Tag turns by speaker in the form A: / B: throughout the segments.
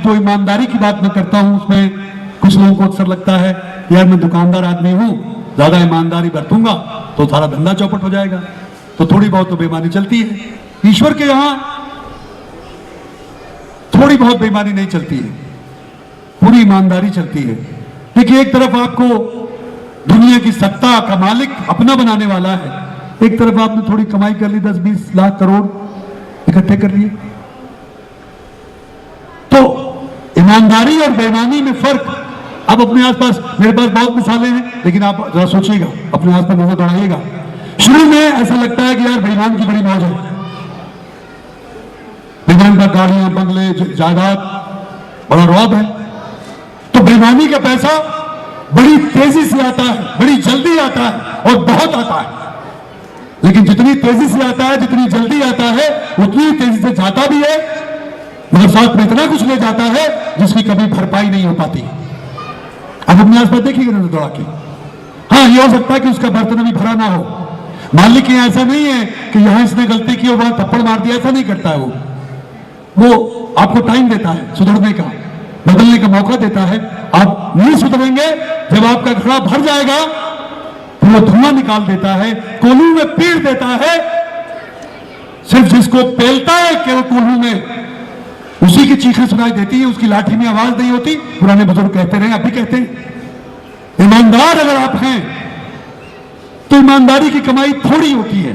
A: जो ईमानदारी की बात मैं करता हूं उसमें कुछ लोगों को अक्सर लगता है यार मैं दुकानदार आदमी हूं, ज्यादा ईमानदारी बरतूंगा तो सारा धंधा चौपट हो जाएगा, तो थोड़ी बहुत तो बेईमानी चलती है। ईश्वर के यहां थोड़ी बहुत बेईमानी नहीं चलती है, पूरी ईमानदारी चलती है। देखिए एक तरफ आपको दुनिया की सत्ता का मालिक अपना बनाने वाला है, एक तरफ आपने थोड़ी कमाई कर ली, 10-20 लाख करोड़ इकट्ठे कर लिए। तो ईमानदारी और बेईमानी में फर्क। अब अपने आसपास, मेरे पास बहुत मिसालें हैं, लेकिन आप जरा सोचिएगा, अपने आसपास नजर दौड़ाइएगा। शुरू में ऐसा लगता है कि यार बेईमान की बड़ी मौज है, बेईमान का गाड़ियां, बंगले, जायदाद, बड़ा रौब है। तो बेईमानी का पैसा बड़ी तेजी से आता है, बड़ी जल्दी आता है और बहुत आता है। लेकिन जितनी तेजी से आता है, जितनी जल्दी आता है, उतनी तेजी से जाता भी है, मगर साथ में इतना कुछ ले जाता है जिसकी कभी भरपाई नहीं हो पाती। अब अपने आसपास देखिएगा नजर दौड़ा के। हाँ, ये हो सकता है कि उसका बर्तन अभी भरा ना हो, मालिक यहाँ ऐसा नहीं है कि यहां इसने गलती की और वहां थप्पड़ मार दिया, ऐसा नहीं करता है। वो आपको टाइम देता है सुधरने का, बदलने का मौका देता है। आप नहीं सुधरेंगे, जब आपका घड़ा भर जाएगा तो वो धुआं निकाल देता है, कोल्हू में पीड़ देता है। सिर्फ जिसको पेलता है केवल कोल्हू में, उसी की चीखें सुनाई देती है, उसकी लाठी में आवाज नहीं होती। पुराने बुजुर्ग कहते रहे, आप भी कहते हैं। ईमानदार अगर आप हैं तो ईमानदारी की कमाई थोड़ी होती है,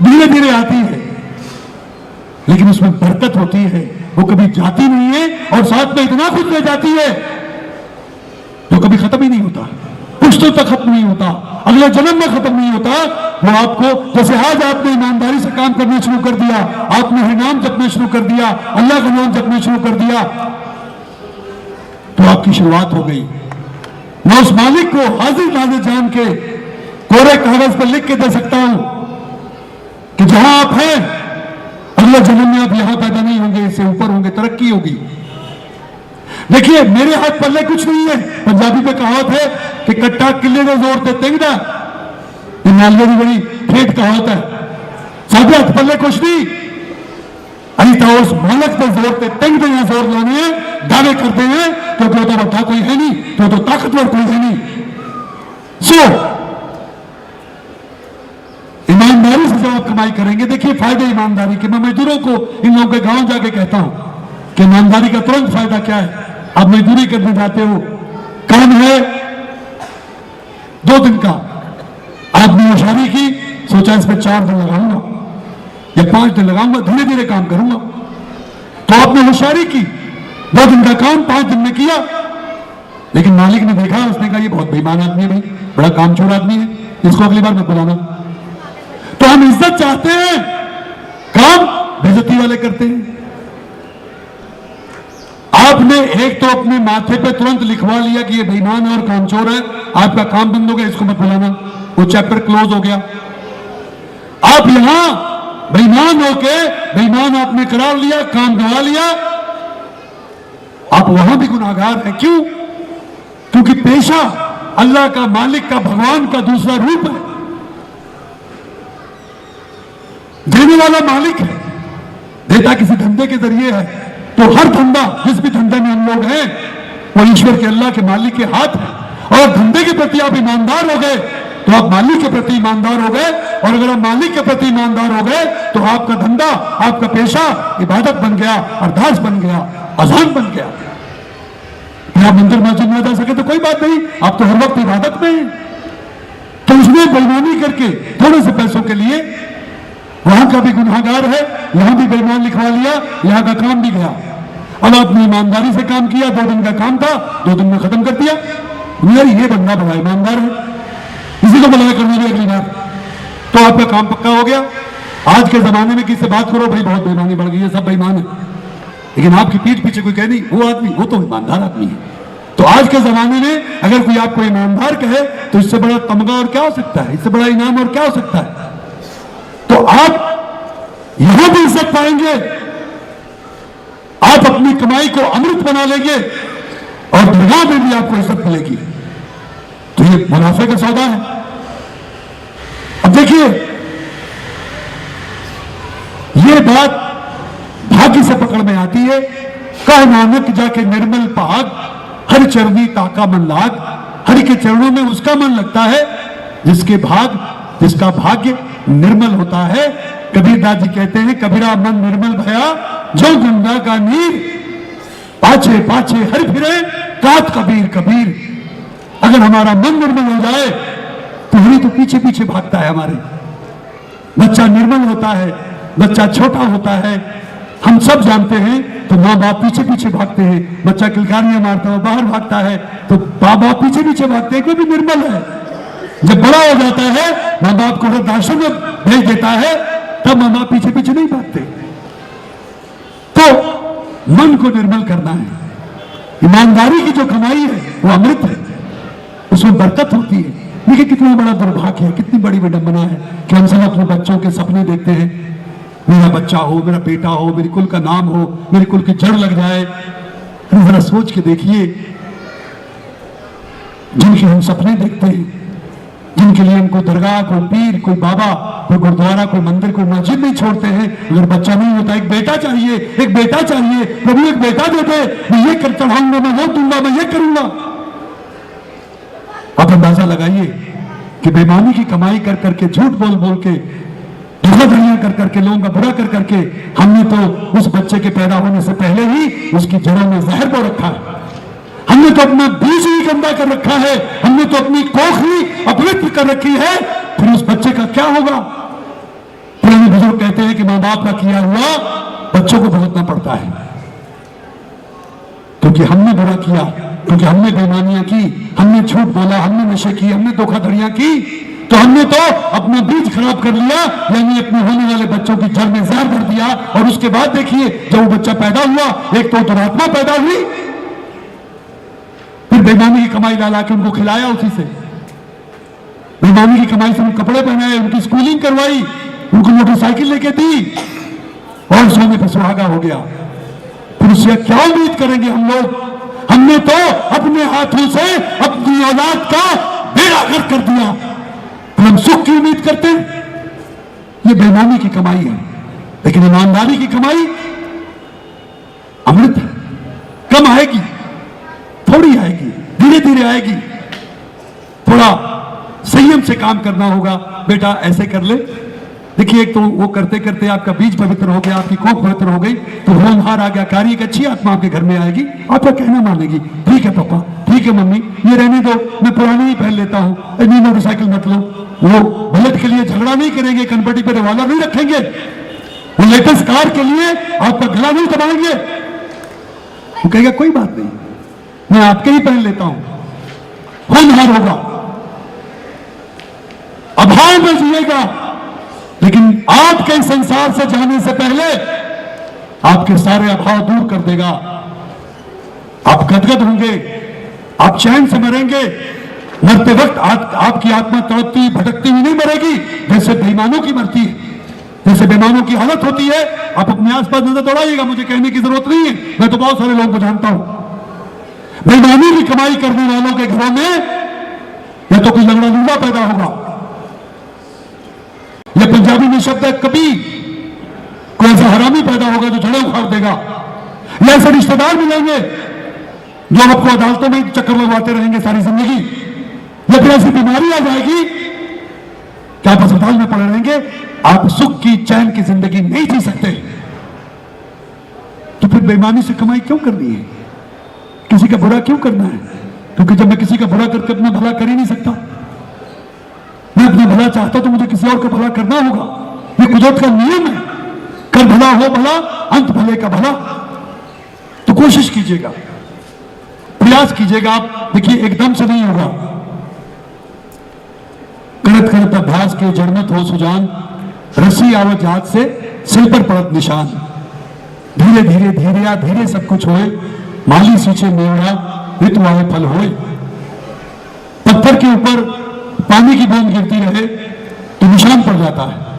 A: धीरे धीरे आती है, लेकिन उसमें बरकत होती है, वो कभी जाती नहीं है और साथ में इतना कुछ ले जाती है जो कभी खत्म ही नहीं होता, पुश्तों तक खत्म नहीं होता, अगले जन्म में खत्म नहीं होता। वो आपको, जैसे आज आपने ईमानदारी से काम करना शुरू कर दिया, आपने हरि नाम जपना शुरू कर दिया, अल्लाह का नाम जपना शुरू कर दिया, तो आपकी शुरुआत हो गई। मैं उस मालिक को हाजिर नाजिर जान के कोरे कागज पर लिख के दे सकता हूं कि जहां आप हैं अगले जन्म में आप यहां पैदा नहीं होंगे, इससे ऊपर होंगे, तरक्की होगी। देखिए मेरे हाथ पल्ले कुछ नहीं है। पंजाबी में कहावत है कि कट्टा किले में जोर ते तेंगदा, ये मालवे की बड़ी ठेठ कहावत है। साढ़े हाथ पल्ले कुछ नहीं, अभी तो उस मालक पे जोर ते तेंगदे या जोर लाने हैं, दावे करते हैं क्योंकि तो बड़ा कोई है नहीं, तो ताकतवर कोई है नहीं। सो ईमानदारी से जब आप कमाई करेंगे, देखिए फायदे ईमानदारी के। मैं मजदूरों को, इन लोगों के गांव जाके कहता हूं कि ईमानदारी का तुरंत फायदा क्या है। आप मजदूरी करने जाते हो, काम है 2 दिन का, आपने होशियारी की, सोचा इस पर 4 दिन लगाऊंगा या 5 दिन लगाऊंगा, धीरे धीरे काम करूंगा। तो आपने होशियारी की, 2 दिन का काम 5 दिन में किया, लेकिन मालिक ने देखा, उसने कहा ये बहुत बेईमान आदमी है भाई, बड़ा कामचोर आदमी है, इसको अगली बार मत बुलाना। तो हम इज्जत चाहते हैं, काम बेइज्जती वाले करते हैं। आपने एक तो अपने माथे पे तुरंत लिखवा लिया कि ये बेईमान है और कामचोर है, आपका काम बंद हो गया, इसको मत बुलाना, वो चैप्टर क्लोज हो गया। आप यहां बेईमान होके, बेईमान आपने करार लिया, काम गवा लिया, आप वहां भी गुनाहगार हैं। क्यों? क्योंकि पेशा अल्लाह का, मालिक का, भगवान का दूसरा रूप है। देने वाला मालिक है, देता किसी धंधे के जरिए है। तो हर धंधा, जिस भी धंधे में हम लोग हैं, वो ईश्वर के, अल्लाह के, मालिक के हाथ है। और धंधे के प्रति आप ईमानदार हो गए तो आप मालिक के प्रति ईमानदार हो गए, और अगर आप मालिक के प्रति ईमानदार हो गए तो आपका धंधा, आपका पेशा इबादत बन गया, अरदास बन गया, अजान बन गया। आप मंदिर मस्जिद में जा सके तो कोई बात नहीं, आप तो हर वक्त इबादत में हैं। तो उसमें बेईमानी करके थोड़े से पैसों के लिए वहां का भी गुनाहगार है, यहां भी बेईमान लिखवा लिया, यहां का काम भी गया। अब आपने ईमानदारी से काम किया, 2 दिन का काम था, 2 दिन में खत्म कर दिया। यार ये बंदा बड़ा ईमानदार है, इसी को बुलाया करना भी अगली बार, तो आपका काम पक्का हो गया। आज के जमाने में किससे बात करो, भाई बहुत बेईमानी बढ़ गई है, सब बेईमान है, लेकिन आपकी पीठ पीछे कोई कहे नहीं वो आदमी, वो तो ईमानदार आदमी है। तो आज के जमाने में अगर कोई आपको ईमानदार कहे तो इससे बड़ा तमगा और क्या हो सकता है, इससे बड़ा इनाम और क्या हो सकता है। तो आप यहां भी इज्जत पाएंगे, आप अपनी कमाई को अमृत बना लेंगे और दुनिया में भी आपको इज्जत मिलेगी। तो ये मुनाफे का सौदा है। अब देखिए ये बात भाग्य से पकड़ में आती है कह नानक जाके निर्मल पाग, हर चरनी ताका मन लाग। हरि के चरणों में उसका मन लगता है जिसका भाग्य निर्मल होता है। कबीर दास जी कहते हैं, कबीरा मन निर्मल भया जो गंगा का नीर, पाछे पाछे हर फिरे कात कबीर कबीर। अगर हमारा मन निर्मल हो जाए तो हरि तो पीछे पीछे भागता है हमारे। बच्चा निर्मल होता है, बच्चा छोटा होता है, हम सब जानते हैं, तो माँ बाप पीछे पीछे भागते हैं। बच्चा किलकारियां मारता है, बाहर भागता है, तो माँ बाप पीछे पीछे भागते हैं, कोई भी निर्मल है। जब बड़ा हो जाता है, माँ बाप को वृद्धाश्रम में भेज देता है, तब माँ बाप पीछे पीछे नहीं भागते। तो मन को निर्मल करना है। ईमानदारी की जो कमाई है वो अमृत है, उसमें बरकत होती है। देखिए कितना बड़ा दुर्भाग्य है, कितनी बड़ी विडंबना है कि हम सब अपने बच्चों के सपने देखते हैं, मेरा बच्चा हो, मेरा बेटा हो, मेरे कुल का नाम हो, मेरे कुल की जड़ लग जाए। जरा सोच के देखिए, जिनके हम सपने देखते हैं, जिनके लिए हम कोई दरगाह, कोई पीर, कोई बाबा, कोई गुरुद्वारा, कोई मंदिर, कोई मस्जिद नहीं छोड़ते हैं। अगर बच्चा नहीं होता, एक बेटा चाहिए, एक बेटा चाहिए, प्रभु एक बेटा दे दे, मैं ये कर चढ़ाऊंगा, मैं वो दूंगा, मैं ये करूंगा। आप अंदाजा लगाइए कि बेईमानी की कमाई कर करके, झूठ बोल बोल के, धोखाधड़ियां कर करके, लोगों का बुरा कर करके, हमने तो उस बच्चे के पैदा होने से पहले ही उसकी जड़ों में जहर बो रखा है। हमने तो अपना बीज ही गंदा कर रखा है, हमने तो अपनी कोखली अपवित्र कर रखी है। फिर उस बच्चे का क्या होगा? पुराने बुजुर्ग कहते हैं कि मां बाप का किया हुआ बच्चों को भुगतना पड़ता है, क्योंकि हमने बुरा किया, क्योंकि हमने बेईमानियां की, हमने झूठ बोला, हमने नशे किए, हमने धोखाधड़ियां की, तो हमने तो अपना बीज खराब कर लिया, यानी अपने होने वाले बच्चों की जड़ में जहर भर दिया। और उसके बाद देखिए, जब वो बच्चा पैदा हुआ, एक तो दुरात्मा पैदा हुई, फिर बेईमानी की कमाई ला के उनको खिलाया, उसी से बेईमानी की कमाई से उनको कपड़े पहनाए, उनकी स्कूलिंग करवाई, उनको मोटरसाइकिल लेके दी, और सोने पर सुहागा हो गया। फिर उससे क्या उम्मीद करेंगे हम लोग? हमने तो अपने हाथों से अपनी औलाद का बेड़ा गर्क कर दिया, फिर हम सुख की उम्मीद करते हैं। ये बेईमानी की कमाई है, लेकिन ईमानदारी की कमाई अमृत है। कम आएगी, थोड़ी आएगी, धीरे धीरे आएगी, थोड़ा संयम से काम करना होगा। बेटा ऐसे कर ले, देखिए एक तो वो करते करते आपका बीज पवित्र हो गया, आपकी कोख पवित्र हो गई, तो होनहार आज्ञाकारी एक अच्छी आत्मा आपके घर में आएगी, आपका कहना मानेगी। ठीक है पापा, ठीक है मम्मी, ये रहने दो, मैं पुरानी ही पहन लेता हूँ, नई मोटरसाइकिल मत लो। वो बुलेट के लिए झगड़ा नहीं करेंगे, कनपटी पे रिवॉल्वर नहीं रखेंगे, वो लेटेस्ट कार के लिए आपका गला नहीं दबाएंगे। वो कहेगा कोई बात नहीं, मैं आपके ही पहन लेता हूं। होनहार होगा, अभाव में जिएगा, लेकिन आपके संसार से जाने से पहले आपके सारे अभाव दूर कर देगा। आप गदगद होंगे, आप चैन से मरेंगे। मरते वक्त आपकी आत्मा तड़पती भटकती हुई नहीं मरेगी, जैसे बेईमानों की मरती है, जैसे बेईमानों की हालत होती है। आप अपने आसपास नजर दौड़ाइएगा, मुझे कहने की जरूरत नहीं है, मैं तो बहुत सारे लोगों को जानता हूं। बेईमानी की कमाई करने वालों के घरों में या तो कोई लंगड़ा लूला पैदा होगा, या पंजाबी में शब्द है कबीर, कोई ऐसा हरामी पैदा होगा जो जड़ें उखाड़ देगा, या ऐसे रिश्तेदार मिलेंगे जो आपको अदालतों में चक्कर लगवाते रहेंगे सारी जिंदगी, या फिर ऐसी बीमारी आ जाएगी कि आप अस्पताल में पड़े रहेंगे, आप सुख की चैन की जिंदगी नहीं जी सकते। तो फिर बेईमानी से कमाई क्यों करनी है? किसी का बुरा क्यों करना है? क्योंकि जब मैं किसी का बुरा करके अपना भला कर ही नहीं सकता, मैं अपना भला चाहता तो मुझे किसी और का भला करना होगा। ये कुदरत का नियम है, कर भला हो भला, अंत भले का भला। तो कोशिश कीजिएगा, प्रयास कीजिएगा। आप देखिए एकदम से नहीं होगा, करत करत अभ्यास के जड़मत हो सुजान, रसी आवत हाथ से सिल पर पड़त निशान। धीरे धीरे धीरे धीरे सब कुछ होए, माली सींचे मेवड़ा ऋतु आए फल होए। पत्थर के ऊपर पानी की बूंद गिरती रहे तो निशान पड़ जाता है,